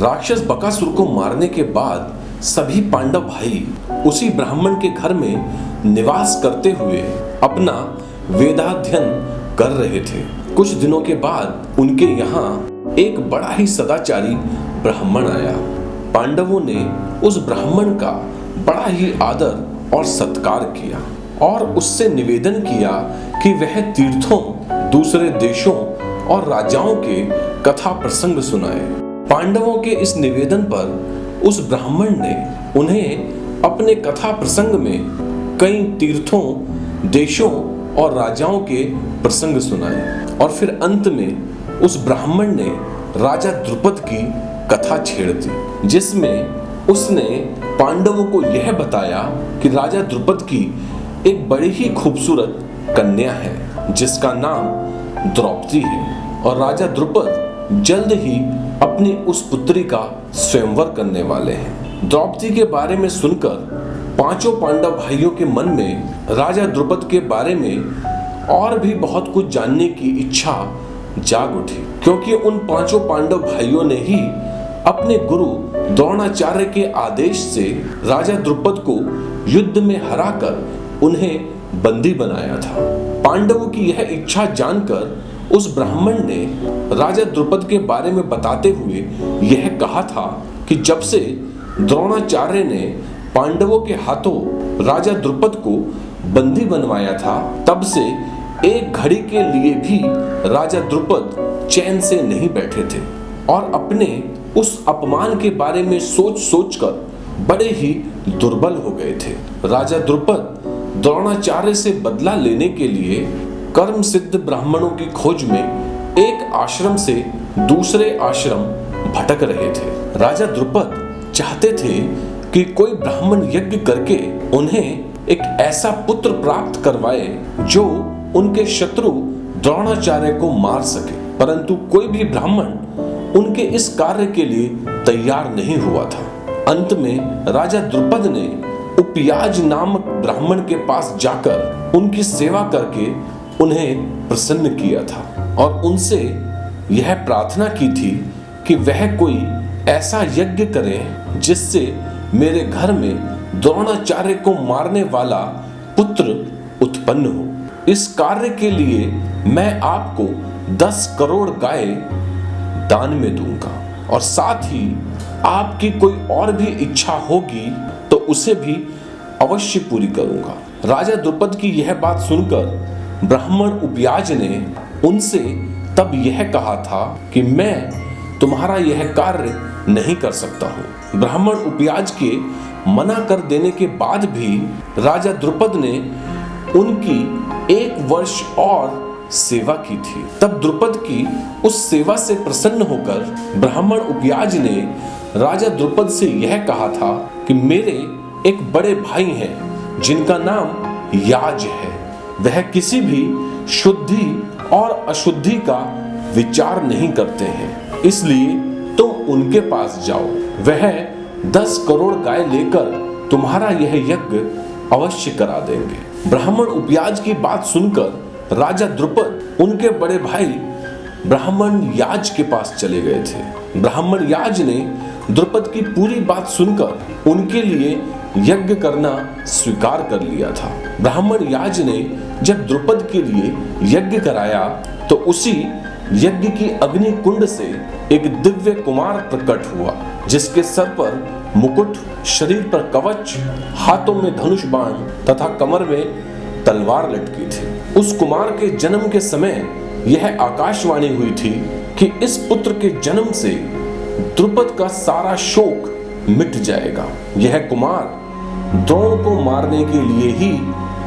राक्षस बकासुर को मारने के बाद सभी पांडव भाई उसी ब्राह्मण के घर में निवास करते हुए अपना वेदाध्ययन कर रहे थे। कुछ दिनों के बाद उनके यहाँ एक बड़ा ही सदाचारी ब्राह्मण आया। पांडवों ने उस ब्राह्मण का बड़ा ही आदर और सत्कार किया और उससे निवेदन किया कि वह तीर्थों, दूसरे देशों और राजाओं के कथा प्रसंग सुनाए। पांडवों के इस निवेदन पर उस ब्राह्मण ने उन्हें अपने कथा प्रसंग में कई तीर्थों, देशों और राजाओं के प्रसंग सुनाए और फिर अंत में उस ब्राह्मण ने राजा द्रुपद की कथा छेड़ दी, जिसमें उसने पांडवों को यह बताया कि राजा द्रुपद की एक बड़ी ही खूबसूरत कन्या है जिसका नाम द्रौपदी है और राजा द्रुपद जल्द ही अपनी उस पुत्री का स्वयंवर करने वाले हैं। द्रौपदी के बारे में सुनकर पांचों पांडव भाइयों के मन में राजा द्रुपद के बारे में और भी बहुत कुछ जानने की इच्छा जाग उठी, क्योंकि उन पांचों पांडव भाइयों ने ही अपने गुरु द्रोणाचार्य के आदेश से राजा द्रुपद को युद्ध में हराकर उन्हें बंदी बनाया था। पांडवों की यह इच्छा जानकर उस ब्राह्मण ने राजा द्रुपद के बारे में बताते हुए यह कहा था कि जब से द्रोणाचार्य ने पांडवों के हाथों राजा द्रुपद को बंदी बनवाया था, तब से एक घड़ी के लिए भी राजा द्रुपद चैन से नहीं बैठे थे और अपने उस अपमान के बारे में सोच सोचकर बड़े ही दुर्बल हो गए थे। राजा द्रुपद द्रोणाचार्य से बदला लेने के लिए कर्म सिद्ध ब्राह्मणों की खोज में एक आश्रम से दूसरे आश्रम भटक रहे थे। राजा द्रुपद चाहते थे कि कोई ब्राह्मण यज्ञ करके उन्हें एक ऐसा पुत्र प्राप्त करवाए जो उनके शत्रु द्रोणाचार्य को मार सके, परंतु कोई भी ब्राह्मण उनके इस कार्य के लिए तैयार नहीं हुआ था। अंत में राजा द्रुपद ने उपयाज नामक ब्राह्मण के पास जाकर उनकी सेवा करके उन्हें प्रसन्न किया था और उनसे यह प्रार्थना की थी कि वह कोई ऐसा यज्ञ करें जिससे मेरे घर में द्रोणाचार्य को मारने वाला पुत्र उत्पन्न हो। इस कार्य के लिए मैं आपको 10 करोड़ गाय दान में दूंगा और साथ ही आपकी कोई और भी इच्छा होगी तो उसे भी अवश्य पूरी करूंगा। राजा द्रुपद की यह बात सुनकर ब्राह्मण उपयाज ने उनसे तब यह कहा था कि मैं तुम्हारा यह कार्य नहीं कर सकता हूँ। ब्राह्मण उपयाज के मना कर देने के बाद भी राजा द्रुपद ने उनकी 1 वर्ष और सेवा की थी। तब द्रुपद की उस सेवा से प्रसन्न होकर ब्राह्मण उपयाज ने राजा द्रुपद से यह कहा था कि मेरे एक बड़े भाई हैं जिनका नाम याज है। वह किसी भी शुद्धि और अशुद्धि का विचार नहीं करते हैं, इसलिए तुम उनके पास जाओ। वह 10 करोड़ गाय लेकर तुम्हारा यह यज्ञ अवश्य करा देंगे। ब्राह्मण उपयाज की बात सुनकर राजा द्रुपद उनके बड़े भाई ब्राह्मण याज के पास चले गए थे। ब्राह्मण याज ने द्रुपद की पूरी बात सुनकर उनके लिए यज्ञ करना स्वीकार कर लिया था। ब्राह्मण याज ने जब द्रुपद के लिए यज्ञ कराया तो उसी यज्ञ की अग्नि कुंड से एक दिव्य कुमार प्रकट हुआ, जिसके सर पर मुकुट, शरीर पर कवच, हाथों में धनुष बाण तथा कमर में तलवार लटकी थी। उस कुमार के जन्म के समय यह आकाशवाणी हुई थी कि इस पुत्र के जन्म से द्रुपद का सारा शोक मिट जाएगा। यह कुमार द्रोण को मारने के लिए ही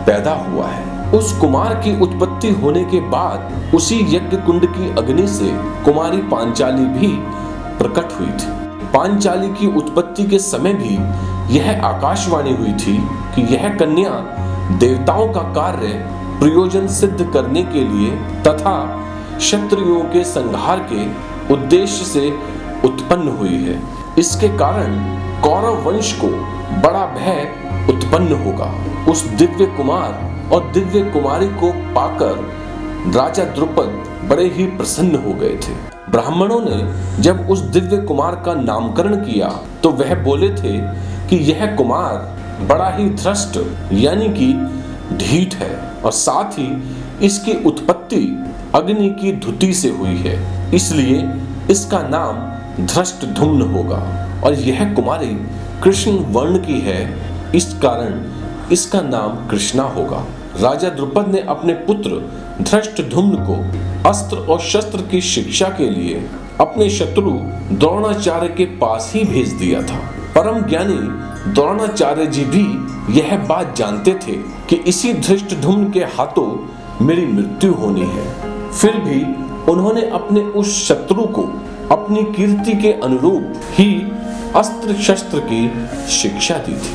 पैदा हुआ है। उस कुमार की उत्पत्ति होने के बाद उसी यज्ञ कुंड की अग्नि से कुमारी पांचाली भी प्रकट हुई थी। पांचाली की उत्पत्ति के समय भी यह आकाशवाणी हुई थी कि यह कन्या देवताओं का कार्य प्रयोजन सिद्ध करने के लिए तथा क्षत्रियों के संहार के उद्देश्य से उत्पन्न हुई है। इसके कारण कौरव वंश को बड़ा भय उत्पन्न होगा। उस दिव्य कुमार और दिव्य कुमारी को पाकर राजा द्रुपद बड़े ही प्रसन्न हो गए थे। ब्राह्मणों ने जब उस दिव्य कुमार का नामकरण किया तो वह बोले थे कि यह कुमार बड़ा ही धृष्ट यानी कि ढीठ है और साथ ही इसकी उत्पत्ति अग्नि की धुति से हुई है, इसलिए इसका नाम धृष्टद्युम्न होगा। और यह कुमारी कृष्ण वर्ण की है, इस कारण इसका नाम कृष्णा होगा। राजा द्रुपद ने अपने पुत्र धृष्टद्युम्न को अस्त्र और शस्त्र की शिक्षा के लिए अपने शत्रु द्रोणाचार्य के पास ही भेज दिया था। परम ज्ञानी द्रोणाचार्य जी भी यह बात जानते थे कि इसी धृष्टद्युम्न के हाथों मेरी मृत्यु होनी है, फिर भी उन्होंने अपने उस शत्रु को अपनी कीर्ति के अनुरूप ही अस्त्र शस्त्र की शिक्षा दी थी।